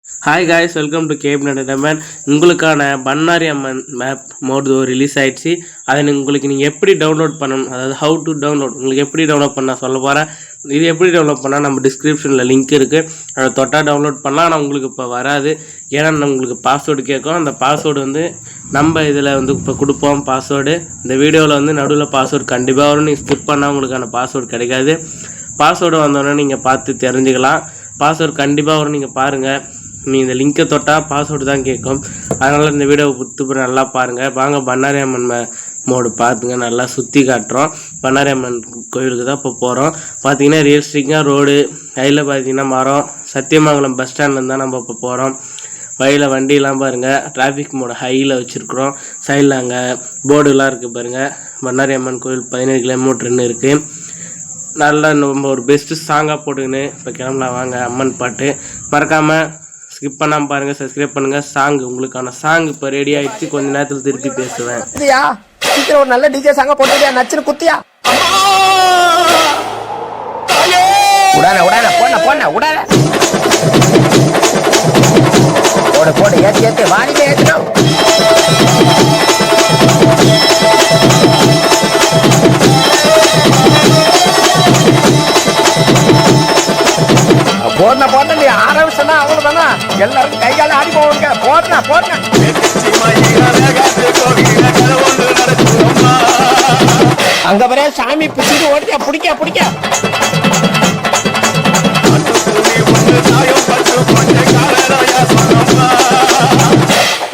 Hi guys, welcome to cap entertainment. உங்களுக்கான Bannari Amman map mod release ஆகிடுச்சு. அதை உங்களுக்கு நீங்கள் எப்படி டவுன்லோட் பண்ணணும், அதாவது ஹவு டு டவுன்லோட், உங்களுக்கு எப்படி டவுன்லோட் பண்ண சொல்ல போகிறேன். இது எப்படி டவுன்லோட் பண்ணால் நம்ம டிஸ்கிரிப்ஷனில் லிங்க் இருக்குது, அதை தொட்டால் டவுன்லோட் பண்ணலாம். ஆனால் உங்களுக்கு இப்போ வராது, ஏன்னா உங்களுக்கு பாஸ்வேர்டு கேட்கும். அந்த பாஸ்வேர்டு நம்ம இதில் இப்போ கொடுப்போம். பாஸ்வேர்டு இந்த வீடியோவில் நடுவில் பாஸ்வேர்டு கண்டிப்பாக வரும். நீங்கள் ஸ்கிப் பண்ணால் உங்களுக்கான பாஸ்வேர்டு கிடைக்காது. பாஸ்வேர்டு வந்தோடனே நீங்கள் பார்த்து தெரிஞ்சுக்கலாம். பாஸ்வேர்டு கண்டிப்பாக வரும், நீங்கள் பாருங்கள். நீங்கள் இந்த லிங்கை தொட்டால் பாஸ்வேர்டு தான் கேட்கும். அதனால் இந்த வீடியோவை கொடுத்து நல்லா பாருங்கள். வாங்க பண்ணாரி அம்மன் மோடு பார்த்துங்க. நல்லா சுற்றி காட்டுறோம். பண்ணாரி அம்மன் கோயிலுக்கு தான் இப்போ போகிறோம். பார்த்தீங்கன்னா ரியல்ஸ்டிக்காக ரோடு, கையில் பார்த்தீங்கன்னா மரம். சத்தியமங்கலம் பஸ் ஸ்டாண்ட்லேருந்து தான் நம்ம இப்போ போகிறோம். வழியில் வண்டியெலாம் பாருங்கள். டிராஃபிக் மோடு ஹையில் வச்சுருக்குறோம். சைடில் அங்கே போர்டுலாம் இருக்குது பாருங்கள். பண்ணாரி அம்மன் கோயில் 17 கிலோமீட்டர்னு இருக்குது. நல்லா நம்ம ஒரு பெஸ்ட்டு சாங்காக போட்டுக்கின்னு இப்போ கிளம்பலாம். வாங்க அம்மன் பாட்டு மறக்காமல் ஸ்கிப் பண்ணாமல் பாருங்கள், சப்ஸ்கிரைப் பண்ணுங்கள். சாங் உங்களுக்கான சாங் இப்போ ரெடி ஆகிடுச்சு. கொஞ்ச நேரத்தில் திருப்பி பேசுவேன். சீக்கிரம் ஒரு நல்ல டிஜே சாங்க போட்டுட்டியா, நச்சுன்னு குத்தியா. உடான உடான போன போன உடான போட போட ஏத்தி ஏத்தி வாணிக்கே ஏத்தணும். போடன போட்ட நீ ஆரம்பிச்சா அவ்வளவுதானா, எல்லாரும் கைகால ஆடி போவாங்க. போடனா போடனா அங்க வர சாமி பிடிச்சிட்டு ஓடியா பிடிக்க பிடிக்க.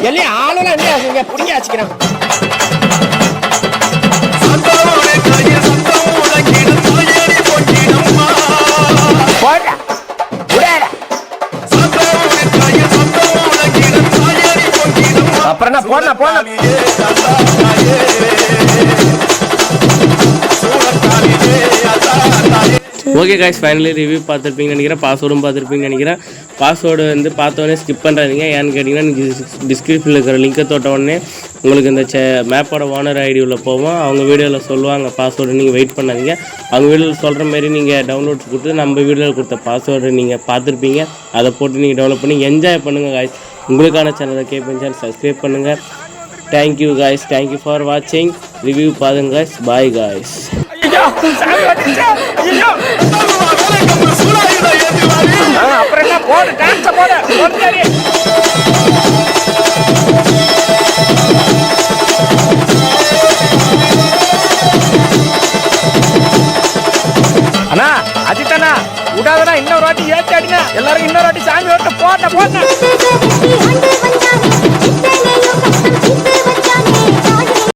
எல்லாம் ஆளுலாம் என்ன பிடிக்க வச்சுக்கிறான். அப்புறம் என்ன போன போன. ஓகே காய்ஸ், ஃபைனலி ரிவ்யூ பார்த்துருப்பீங்கன்னு நினைக்கிறேன். பாஸ்வேர்டும் பார்த்துருப்பீங்கன்னு நினைக்கிறேன். பாஸ்வேர்டு பார்த்தோன்னே ஸ்கிப் பண்ணுறாதீங்க. ஏன்னு கேட்டிங்கன்னா நீங்கள் டிஸ்கிரிப்ஷனில் இருக்கிற லிங்கை தொட்ட உடனே உங்களுக்கு இந்த மேப்போட ஓனர் ஐடி உள்ள போவோம். அவங்க வீடியோவில் சொல்லுவாங்க பாஸ்வேர்டு. நீங்கள் வெயிட் பண்ணாதீங்க. அவங்க வீடியோவில் சொல்கிற மாதிரி நீங்கள் டவுன்லோட்ஸ் கொடுத்து நம்ம வீடியோவில் கொடுத்த பாஸ்வேர்டு நீங்கள் பார்த்துருப்பீங்க. அதை போட்டு நீங்கள் டெவலப் பண்ணி என்ஜாய் பண்ணுங்கள் காய்ஸ். உங்களுக்கான சேனலை கேட்பேன் சேனல் சப்ஸ்கிரைப் பண்ணுங்கள். தேங்க்யூ காய்ஸ், தேங்க்யூ ஃபார் வாட்சிங். ரிவ்யூ பாருங்க காய்ஸ். Bye guys. அப்புறம் என்ன போடு டான்ஸ் போடு. அண்ணா அஜித்தண்ணா விடாதண்ணா, இன்னொரு வாட்டி ஏற்றி அடினா எல்லாரும் இன்னொரு வாட்டி சாமி ஓட்ட போட்ட போட்ட.